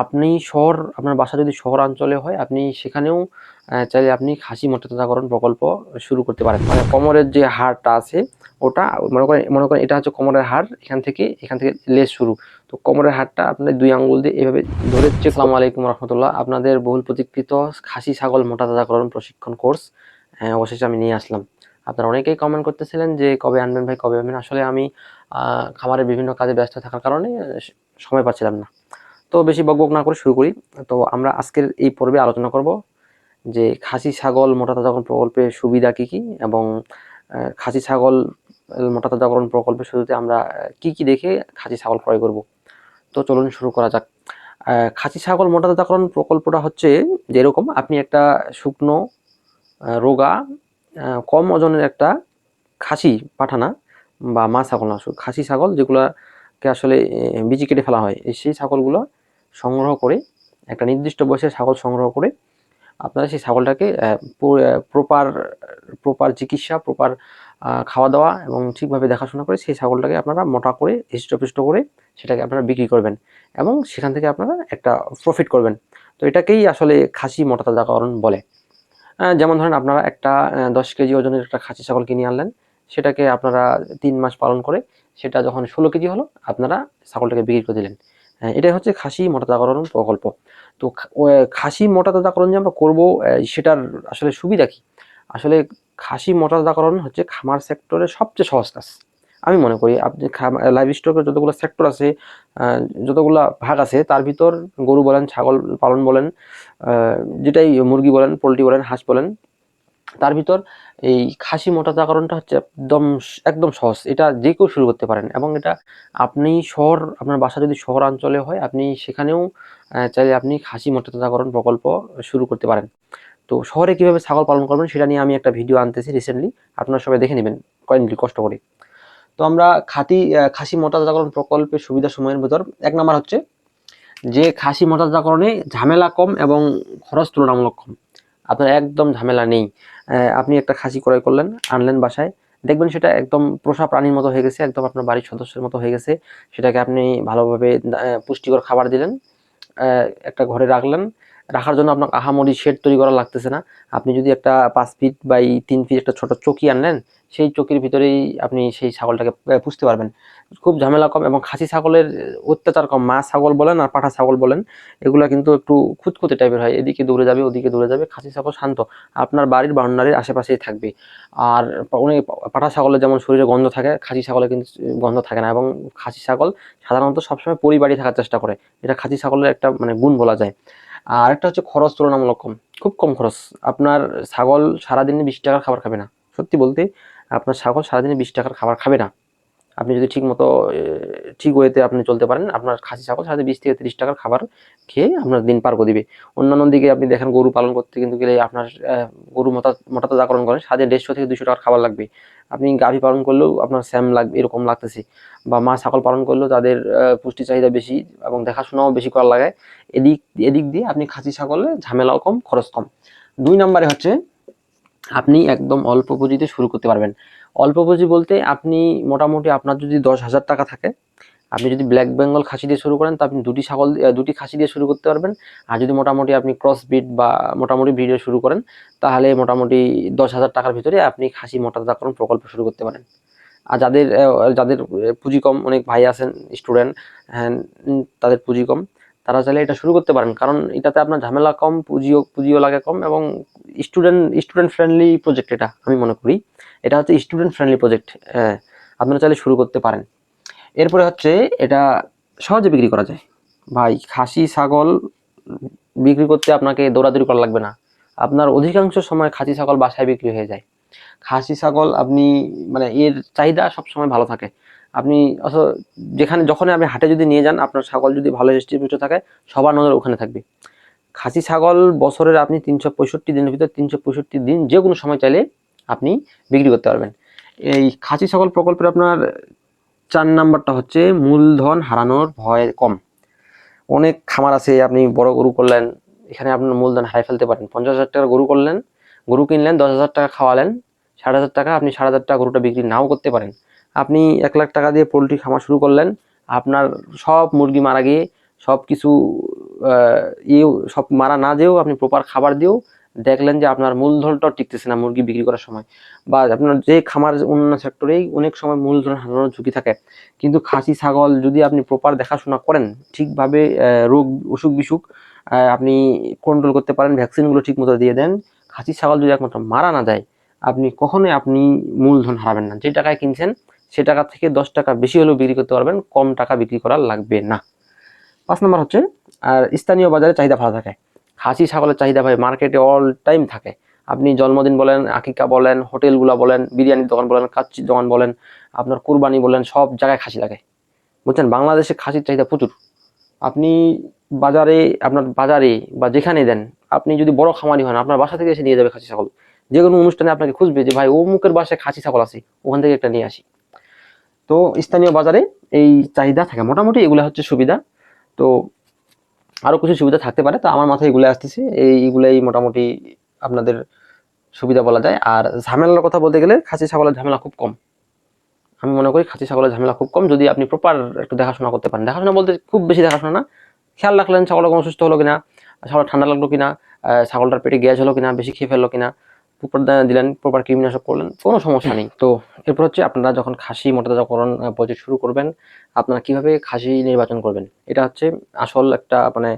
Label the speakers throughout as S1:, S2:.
S1: আপনি আপনার বাসা যদি শহরাঞ্চলে হয়, আপনি সেখানেও চাইলে আপনি খাসি মোটাতাজাকরণ প্রকল্প শুরু করতে পারেন। মানে কোমরের যে হাড়টা আছে ওটা মনে করেন এটা হচ্ছে কোমরের হাড়, এখান থেকে লেজ শুরু। তো কোমরের হাড়টা আপনার 2 আঙ্গুল দিয়ে এভাবে ধরে চেক। আসসালামু আলাইকুম রাহমাতুল্লাহ। আপনাদের বহুল প্রতীক্ষিত খাসি ছাগল মোটাতাজাকরণ প্রশিক্ষণ কোর্স অবশেষে আমি নিয়ে আসলাম। আপনারা অনেকেই কমেন্ট করতেছিলেন যে কবে আনবেন ভাই, কবে আনবেন? আসলে আমি খামারের বিভিন্ন কাজে ব্যস্ত থাকার কারণে সময় পাচ্ছিলাম না। তো বেশি বকবক না করে শুরু করি। তো আমরা আজকের এই পর্বে আলোচনা করব যে খাসি ছাগল মোটাতাজাকরণ প্রকল্পের সুবিধা কি কি, এবং খাসি ছাগল মোটাতাজাকরণ প্রকল্পের শুরুতে আমরা কি কি দেখে খাসি ছাগল ক্রয় করব। তো চলুন শুরু করা যাক। খাসি ছাগল মোটাতাজাকরণ প্রকল্পটা হচ্ছে যেরকম, আপনি একটা শুকনো রোগা কম ওজনের একটা খাসি পাঠানা বা মা ছাগল না, খাসি ছাগল যেগুলোকে আসলে বিচি কেটে ফেলা হয়, সেই ছাগলগুলো সংগ্রহ করে, একটা নির্দিষ্ট বয়সের ছাগল সংগ্রহ করে আপনারা সেই ছাগলটাকে প্রপার চিকিৎসা, প্রপার খাওয়া দাওয়া এবং ঠিকভাবে দেখাশোনা করে সেই ছাগলটাকে আপনারা মোটা করে হৃষ্টপুষ্ট করে সেটাকে আপনারা বিক্রি করবেন এবং সেখান থেকে আপনারা একটা প্রফিট করবেন। তো এটাকেই আসলে খাসি মোটাতাজাকরণ বলে। যেমন ধরেন আপনারা একটা 10 কেজি ওজনের একটা খাসি ছাগল কিনে আনলেন, সেটাকে আপনারা 3 মাস পালন করে সেটা যখন 16 কেজি হলো, আপনারা ছাগলটাকে বিক্রি করে দিলেন। এটাই হচ্ছে খাসি মোটাতাজাকরণ প্রকল্প। তো খাসি মোটাতাজাকরণ যে আমরা করবো, সেটার আসলে সুবিধা কি? আসলে খাসি মোটাতাজাকরণ হচ্ছে খামার সেক্টরের সবচেয়ে সহজ কাজ আমি মনে করি। আপনি লাইভ স্টকের যতগুলো সেক্টর আছে, যতগুলা ভাগ আছে, তার ভিতর গরু বলেন, ছাগল পালন বলেন, যেটাই মুরগি বলেন, পোলট্রি বলেন, হাঁস বলেন, তার ভিতর এই খাসি মোটাতাজাকরণটা হচ্ছে একদম সহজ। এটা যে কেউ শুরু করতে পারেন এবং এটা আপনি আপনার বাসা যদি শহরাঞ্চলে হয়, আপনি সেখানেও চাইলে আপনি খাসি মোটাতাজাকরণ প্রকল্প শুরু করতে পারেন। তো শহরে কিভাবে ছাগল পালন করবেন সেটা নিয়ে আমি একটা ভিডিও আনতেছি রিসেন্টলি, আপনারা সবাই দেখে নেবেন কাইন্ডলি কষ্ট করে। তো আমরা খাসি মোটাতাজাকরণ প্রকল্পের সুবিধা সময়ের ভিতর 1 নাম্বার হচ্ছে যে খাসি মোটাতাজাকরণে ঝামেলা কম এবং খরচ তুলনামূলক কম। আপনার একদম ঝামেলা নেই। আপনি একটা খাসি ক্রয় করলেন, আনলেন বাসায়, দেখবেন সেটা একদম পোষা প্রাণীর মতো হয়ে গেছে, একদম আপনার বাড়ির সদস্যের মতো হয়ে গেছে। সেটাকে আপনি ভালোভাবে পুষ্টিকর খাবার দিলেন, একটা ঘরে রাখলেন। রাখার জন্য আপনার আহামরি শেড তৈরি করা লাগতেছে না। আপনি যদি একটা 5 ফিট বাই 3 ফিট একটা ছোট চকি আনলেন, সেই চকির ভিতরেই আপনি সেই ছাগলটাকে পুষতে পারবেন। খুব ঝামেলা কম এবং খাসি ছাগলের অত্যাচার কম। মা ছাগল বলেন আর পাঠা ছাগল বলেন, এগুলা কিন্তু একটু খুঁতখুঁতে টাইপের হয়, এদিকে দৌড়ে যাবে, ওদিকে দৌড়ে যাবে। খাসি ছাগল শান্ত, আপনার বাড়ির বাউন্ডারির আশেপাশেই থাকবে। আর অনেক পাঠা ছাগলের যেমন শরীরে গন্ধ থাকে, খাসি ছাগলের কিন্তু গন্ধ থাকে না। এবং খাসি ছাগল সাধারণত সবসময় পরিবারই থাকার চেষ্টা করে, এটা খাসি ছাগলের একটা মানে গুণ বলা যায়। আর একটা হচ্ছে খরচ তুলনামূলক কম, খুব কম খরচ। আপনার ছাগল সারাদিনে 20 টাকার খাবার খাবে না। সত্যি বলতে, আপনার ছাগল সারাদিনে 20 টাকার খাবার খাবে না। আপনি যদি ঠিক মতো ঠিক ওয়েতে আপনি চলতে পারেন, আপনার খাসি ছাগল সাথে 20 থেকে 30 টাকার খাবার খেয়ে আপনার দিন পার করে দিবে। অন্যান্য দিকে আপনি দেখেন, গরু পালন করতে কিন্তু গেলে আপনার গরু মোটাতাজাকরণ করেন, সাথে 150 থেকে 200 টাকার খাবার লাগবে। আপনি গাভী পালন করলেও আপনার স্যাম লাগবে, এরকম লাগতেছে। বা মা ছাগল পালন করলেও তাদের পুষ্টি চাহিদা বেশি এবং দেখাশোনাও বেশি করা লাগে। এদিক দিয়ে আপনি খাসি ছাগলে ঝামেলাও কম, খরচ কম। 2 নম্বরে হচ্ছে আপনি একদম অল্প পুঁজিতে শুরু করতে পারবেন। অল্প পুঁজি বলতে আপনি মোটামুটি আপনার যদি 10,000 টাকা থাকে, আপনি যদি ব্ল্যাক বেঙ্গল খাসি দিয়ে শুরু করেন, তো আপনি দুটি খাসি দিয়ে শুরু করতে পারবেন। আর যদি মোটামুটি আপনি ক্রস ব্রিড বা মোটামুটি ব্রিডে শুরু করেন, তাহলে মোটামুটি 10,000 টাকার ভিতরে আপনি খাসি মোটাতাজাকরণ প্রকল্প শুরু করতে পারেন। আর যাদের পুঁজি কম, অনেক ভাই আছেন স্টুডেন্ট, হ্যাঁ, তাদের পুঁজি কম, তারা চাইলে এটা শুরু করতে পারেন। কারণ এটাতে আপনার ঝামেলা কম, পুঁজিও লাগে কম এবং স্টুডেন্ট ফ্রেন্ডলি প্রজেক্ট এটা আমি মনে করি। এটা হচ্ছে স্টুডেন্ট ফ্রেন্ডলি প্রজেক্ট। আপনারা চাইলে শুরু করতে পারেন। এরপরে হচ্ছে এটা সহজে বিক্রি করা যায়। ভাই, খাসি ছাগল বিক্রি করতে আপনাকে দৌড়াদৌড়ি করা লাগবে না। আপনার অধিকাংশ সময় খাসি ছাগল বাসায় বিক্রি হয়ে যায়। খাসি ছাগল আপনি মানে এর চাহিদা সবসময় ভালো থাকে। আপনি যখন আপনি হাটে যদি নিয়ে যান, আপনার ছাগল যদি ভালো হিস্ট্রিপুষ্ট থাকে, সবার নজর ওখানে থাকবে। খাসি ছাগল বছরের আপনি 365 দিনের ভিতর 365 দিন যে কোনো সময় চাইলে আপনি বিক্রি করতে পারবেন। এই খাসি ছাগল প্রকল্পের আপনার 4 নাম্বারটা হচ্ছে মূলধন হারানোর ভয় কম। অনেক খামার আছে, আপনি বড় গরু করলেন, এখানে আপনার মূলধন হারিয়ে ফেলতে পারেন। 50,000 টাকার গরু কিনলেন, 10,000 টাকা খাওয়ালেন, 60,000 টাকা, আপনি 60,000 টাকা গরুটা বিক্রি নাও করতে পারেন। আপনি 1 লাখ টাকা দিয়ে পোলট্রি খামার শুরু করলেন, আপনার সব মুরগি মারা গিয়ে সব কিছু সব মারা না দিয়েও আপনি প্রপার খাবার দিয়েও দেখলেন যে আপনার মূলধনটাও টিকতেছে না মুরগি বিক্রি করার সময়, বা আপনার যে খামার অন্য সেক্টরেই অনেক সময় মূলধন হারানোর ঝুঁকি থাকে। কিন্তু খাসি ছাগল যদি আপনি প্রপার দেখাশোনা করেন, ঠিকভাবে রোগ অসুখ বিসুখ আপনি কন্ট্রোল করতে পারেন, ভ্যাকসিনগুলো ঠিক মতো দিয়ে দেন, খাসি ছাগল যদি একমাত্র মারা না যায়, আপনি কখনোই আপনি মূলধন হারাবেন না। যে টাকায় কিনছেন সে টাকা থেকে 10 টাকা বেশি হলেও বিক্রি করতে পারবেন, কম টাকা বিক্রি করা লাগবে না। 5 নম্বর হচ্ছে আর স্থানীয় বাজারে চাহিদা ভালো থাকে। খাসি ছাগলের চাহিদা ভাই মার্কেটে অল টাইম থাকে। আপনি জন্মদিন বলেন, আকিকা বলেন, হোটেলগুলো বলেন, বিরিয়ানির দোকান বলেন, কাচ্চির দোকান বলেন, আপনার কুরবানি বলেন, সব জায়গায় খাসি লাগে, বুঝছেন। বাংলাদেশে খাসির চাহিদা প্রচুর। আপনি আপনার বাজারে বা যেখানে দেন, আপনি যদি বড় খামারি হন, আপনার বাসা থেকে এসে নিয়ে যাবে খাসি ছাগল। যে কোনো অনুষ্ঠানে আপনাকে খুঁজবে যে ভাই অমুকের বাসায় খাসি ছাগল আছে, ওখান থেকে একটা নিয়ে আসি। তো স্থানীয় বাজারে এই চাহিদা থাকে, মোটামুটি এগুলো হচ্ছে সুবিধা। তো আরো কিছু সুবিধা থাকতে পারে, তো আমার মাথায় এগুলো আসতেছে, এইগুলাই মোটামুটি আপনাদের সুবিধা বলা যায়। আর ঝামেলার কথা বলতে গেলে খাসি ছাগলের ঝামেলা খুব কম। আমি মনে করি খাসি ছাগলের ঝামেলা খুব কম, যদি আপনি প্রপার একটু দেখাশোনা করতে পারেন। দেখাশোনা বলতে খুব বেশি দেখাশোনা না, খেয়াল রাখলেন ছাগলটা কোনো অসুস্থ হলো কিনা, ছাগল ঠান্ডা লাগলো কিনা, ছাগলটার পেটে গ্যাস হলো কিনা, বেশি খেয়ে ফেললো কিনা, প্রপার দিলেন, প্রপার কৃমিনাশক করলেন, কোনো সমস্যা নেই। তো এরপর হচ্ছে আপনারা যখন খাসি মোটাতাজাকরণ প্রজেক্ট শুরু করবেন, আপনারা কিভাবে খাসি নির্বাচন করবেন, এটা হচ্ছে আসল একটা মানে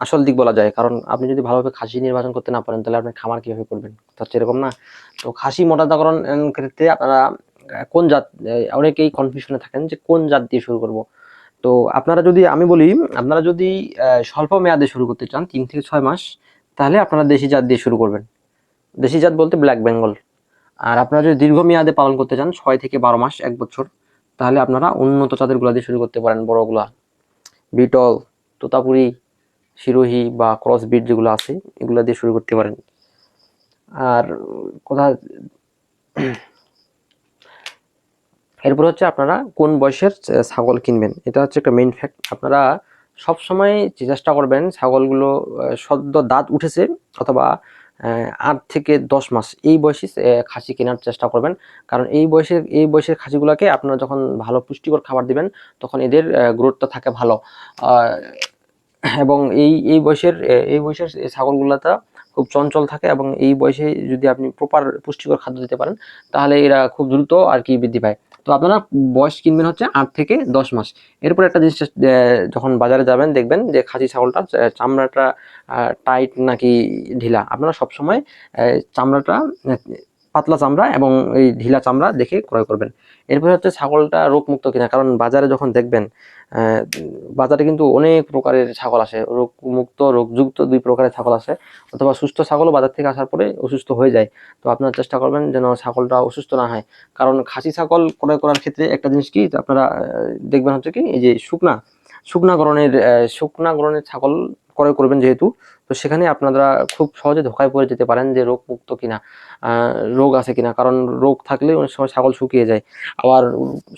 S1: আসল দিক বলা যায়। কারণ আপনি যদি ভালোভাবে খাসি নির্বাচন করতে না পারেন, তাহলে আপনি খামার কিভাবে করবেন, তো হচ্ছে এরকম না। তো খাসি মোটাতাজাকরণ ক্ষেত্রে আপনারা কোন জাত, অনেকেই কনফিউশনে থাকেন যে কোন জাত দিয়ে শুরু করব। তো আপনারা যদি, আমি বলি, আপনারা যদি স্বল্প মেয়াদে শুরু করতে চান 3 থেকে 6 মাস, তাহলে আপনারা দেশি জাত দিয়ে শুরু করবেন। দেশি জাত বলতে ব্ল্যাক বেঙ্গল। আর আপনারা যদি দীর্ঘমেয়াদে পালন করতে চান 6 থেকে 12 মাস, 1 বছর, তাহলে আপনারা উন্নত জাতের গুলা দিয়ে শুরু করতে পারেন, বড়গুলা, বিটল, তোতাপুরি, সিরোহি বা ক্রস বিট যেগুলো আছে, এগুলা দিয়ে শুরু করতে পারেন। আর কথা এরপর হচ্ছে আপনারা কোন বয়সের ছাগল কিনবেন, এটা হচ্ছে একটা মেইন ফ্যাক্ট। আপনারা সবসময় চেষ্টা করবেন ছাগলগুলো সদ্য দাঁত উঠেছে অথবা 8 থেকে 10 মাস এই বয়সে খাসি কেনার চেষ্টা করবেন। কারণ এই বয়সের খাসিগুলোকে আপনারা যখন ভালো পুষ্টিকর খাবার দিবেন, তখন এদের গ্রোথটা থাকে ভালো। এবং এই বয়সের ছাগলগুলোটা খুব চঞ্চল থাকে, এবং এই বয়সে যদি আপনি প্রপার পুষ্টিকর খাদ্য দিতে পারেন, তাহলে এরা খুব দ্রুত আর কি বৃদ্ধি পায়। তো আপনারা বয়স কিনবেন হচ্ছে 8 থেকে 10 মাস। এরপর একটা জিনিস যখন বাজারে যাবেন, দেখবেন যে খাসি ছাগলটা চামড়াটা টাইট নাকি ঢিলা। আপনারা সবসময় চামড়াটা পাতলা চামড়া এবং এই ঢিলা চামড়া দেখে ক্রয় করবেন। এরপরে হচ্ছে ছাগলটা রোগমুক্ত কিনা, কারণ বাজারে যখন দেখবেন বাজারে কিন্তু অনেক প্রকারের ছাগল আসে, রোগমুক্ত রোগযুক্ত 2 প্রকারের ছাগল আসে, অথবা সুস্থ ছাগলও বাজার থেকে আসার পরে অসুস্থ হয়ে যায়। তো আপনারা চেষ্টা করবেন যেন ছাগলটা অসুস্থ না হয়। কারণ খাসি ছাগল ক্রয় করার ক্ষেত্রে একটা জিনিস কি আপনারা দেখবেন হচ্ছে কি, এই যে শুকনা গড়নের ছাগল ক্রয় করবেন যেহেতু, তো সেখানে আপনারা খুব সহজে ধোকায় পড়ে যেতে পারেন যে রোগমুক্ত কিনা, রোগ আছে কিনা। কারণ রোগ থাকলে অনেক সময় ছাগল শুকিয়ে যায়, আবার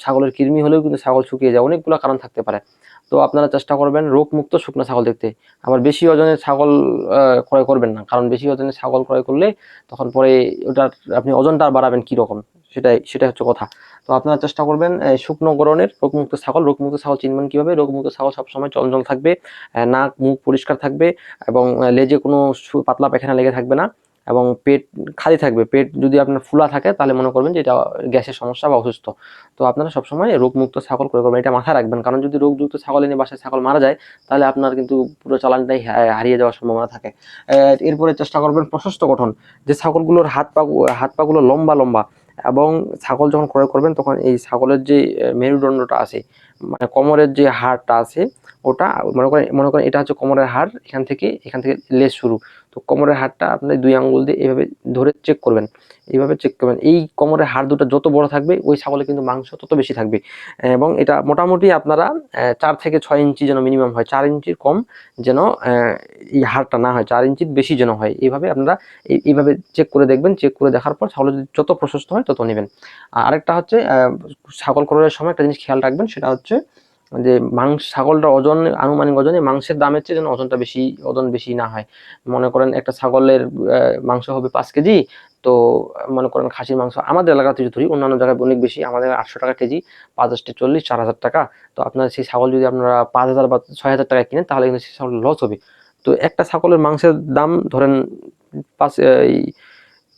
S1: ছাগলের কৃমি হলেও কিন্তু ছাগল শুকিয়ে যায়, অনেকগুলো কারণ থাকতে পারে। তো আপনারা চেষ্টা করবেন রোগমুক্ত শুকনো ছাগল দেখতে। আবার বেশি ওজনের ছাগল ক্রয় করবেন না, কারণ বেশি ওজনের ছাগল ক্রয় করলে তখন পরে ওটার আপনি ওজনটা বাড়াবেন কিরকম, সেটাই হচ্ছে কথা। তো আপনারা চেষ্টা করবেন শুকনো গড়নের রোগমুক্ত ছাগল চিনবেন কিভাবে? রোগমুক্ত ছাগল সবসময় চঞ্চল থাকবে, নাক মুখ পরিষ্কার থাকবে, এবং লেজে কোনো পাতলা পায়খানা লেগে থাকবে না, এবং পেট খালি থাকবে। পেট যদি আপনার ফুলা থাকে, তাহলে মনে করবেন যে এটা গ্যাসের সমস্যা বা অসুস্থ। তো আপনারা সবসময় রোগমুক্ত ছাগল ক্রয় করবেন, এটা মাথায় রাখবেন। কারণ যদি রোগযুক্ত ছাগল এনে বাসায় ছাগল মারা যায়, তাহলে আপনার কিন্তু পুরো চালানটাই হারিয়ে যাওয়ার সম্ভাবনা থাকে। এরপরে চেষ্টা করবেন প্রশস্ত গঠন, যে ছাগলগুলোর হাত পাগুলো লম্বা লম্বা, এবং ছাগল যখন ক্রয় করবেন তখন এই ছাগলের যে মেরুদণ্ডটা আছে, মানে কোমরের যে হাড়টা আছে, ওটা মনে করেন এটা হচ্ছে কোমরের হাড়, এখান থেকে লেজ শুরু। তো কোমরের হাড়টা আপনি 2 আঙ্গুল দিয়ে এভাবে ধরে চেক করবেন, এই কোমরের হাড় দুটো যত বড় থাকবে, ওই ছাগলে কিন্তু মাংস তত বেশি থাকবে। এবং এটা মোটামুটি আপনারা 4 থেকে 6 ইঞ্চি যেন মিনিমাম হয়, 4 ইঞ্চির কম যেন এই হাড়টা না হয়, 4 ইঞ্চির বেশি যেন হয়। এইভাবে আপনারা এইভাবে চেক করে দেখবেন। চেক করে দেখার পর ছাগল যদি যত প্রশস্ত হয় তত নেবেন। আরেকটা হচ্ছে ছাগল ক্রয়ের সময় একটা জিনিস খেয়াল রাখবেন, সেটা হচ্ছে যে মাংস ছাগলটার ওজন, আনুমানিক ওজনে মাংসের দামের চেয়ে যেন ওজন বেশি না হয়। মনে করেন একটা ছাগলের মাংস হবে 5 কেজি, তো মনে করেন খাসির মাংস আমাদের এলাকাতে যদি ধরি, অন্যান্য জায়গায় অনেক বেশি, আমাদের 800 টাকা কেজি, 5 × 40 4000 টাকা। তো আপনার সেই ছাগল যদি আপনারা 5000 বা 6000 টাকায় কিনেন, তাহলে কিন্তু সেই ছাগল লস হবে। তো একটা ছাগলের মাংসের দাম ধরেন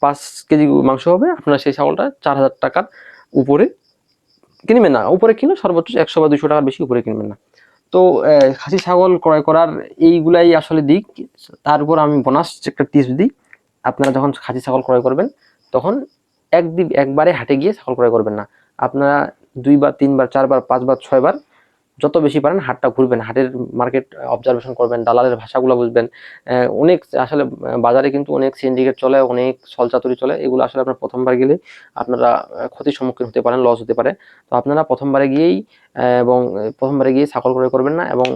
S1: 5 কেজি মাংস হবে, আপনারা সেই ছাগলটা 4000 টাকার উপরে কিনবেন না। উপরে কিনলে সর্বোচ্চ 100 বা 200 টাকার বেশি উপরে কিনবেন না। তো খাসি ছাগল ক্রয় করার এইগুলাই আসলে দিক। তার উপর আমি বোনাস একটা টিপস দিই, আপনারা যখন খাসি ছাগল ক্রয় করবেন, তখন একবারে হাটে গিয়ে ছাগল ক্রয় করবেন না। আপনারা 2 বার 3 বার 4 বার 5 বার 6 বার যত বেশি পারেন হাটটা ঘুরবেন, হাটের মার্কেট অবজারভেশন করবেন, দালালের ভাষাগুলো বুঝবেন। অনেক আসলে বাজারে কিন্তু অনেক সিন্ডিকেট চলে, অনেক ছলচাতুরি চলে। এগুলো আসলে আপনার প্রথমবার গেলে আপনারা ক্ষতির সম্মুখীন হতে পারেন, লস হতে পারে। তো আপনারা প্রথমবারে গিয়ে ছাগল ক্রয় করবেন না, এবং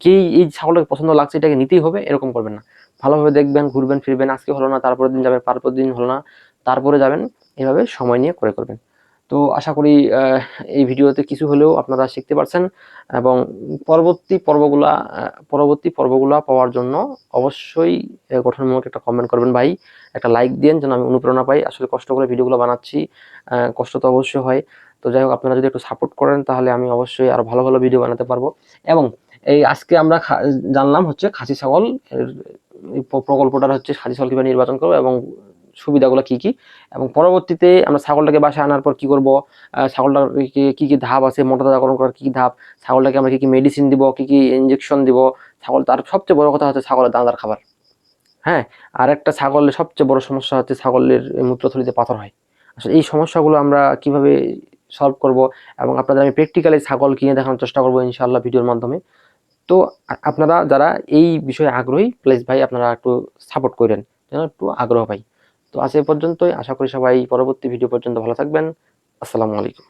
S1: গিয়েই এই ছাগলটাকে পছন্দ লাগছে এটাকে নিতেই হবে এরকম করবেন না। ভালোভাবে দেখবেন, ঘুরবেন ফিরবেন, আজকে হলো না তারপরের দিন যাবেন, তারপরের দিন হলো না তারপরে যাবেন, এভাবে সময় নিয়ে ক্রয় করবেন। তো আশা করি এই ভিডিওতে কিছু হলেও আপনারা শিখতে পারছেন, এবং পরবর্তী পর্বগুলা পাওয়ার জন্য অবশ্যই গঠনমূলক একটা কমেন্ট করবেন ভাই, একটা লাইক দিন যেন আমি অনুপ্রেরণা পাই। আসলে কষ্ট করে ভিডিওগুলো বানাচ্ছি, কষ্ট তো অবশ্যই হয়। তো যাই হোক, আপনারা যদি একটু সাপোর্ট করেন তাহলে আমি অবশ্যই আরো ভালো ভালো ভিডিও বানাতে পারবো। এবং এই আজকে আমরা জানলাম হচ্ছে খাসি ছাগল প্রকল্পটার হচ্ছে খাসি ছাগল কিভাবে নির্বাচন করবো এবং সুবিধাগুলো কি কি, এবং পরবর্তীতে আমরা ছাগলটাকে বাসায় আনার পর কি করব, ছাগলটার কি কি ধাপ আছে, মোটা তাজাকরণ করার কি কি ধাপ, ছাগলটাকে আমরা কি কি মেডিসিন দিব, কি কি ইনজেকশন দিব, ছাগল, তার সবচেয়ে বড় কথা হচ্ছে ছাগলের দানাদার খাবার। হ্যাঁ, আর একটা ছাগলের সবচেয়ে বড় সমস্যা হচ্ছে ছাগলের মূত্রথলিতে পাথর হয়। আসলে এই সমস্যাগুলো আমরা কিভাবে সলভ করব, এবং আপনাদের আমি প্র্যাকটিক্যালি ছাগল কিনে দেখানোর চেষ্টা করবো ইনশাআল্লাহ ভিডিওর মাধ্যমে। তো আপনারা যারা এই বিষয়ে আগ্রহী, প্লিজ ভাই আপনারা একটু সাপোর্ট করেন, যেন একটু আগ্রহ পাই। তো আজ এ পর্যন্তই, আশা করি সবাই পরবর্তী ভিডিও পর্যন্ত ভালো থাকবেন। আসসালামু আলাইকুম।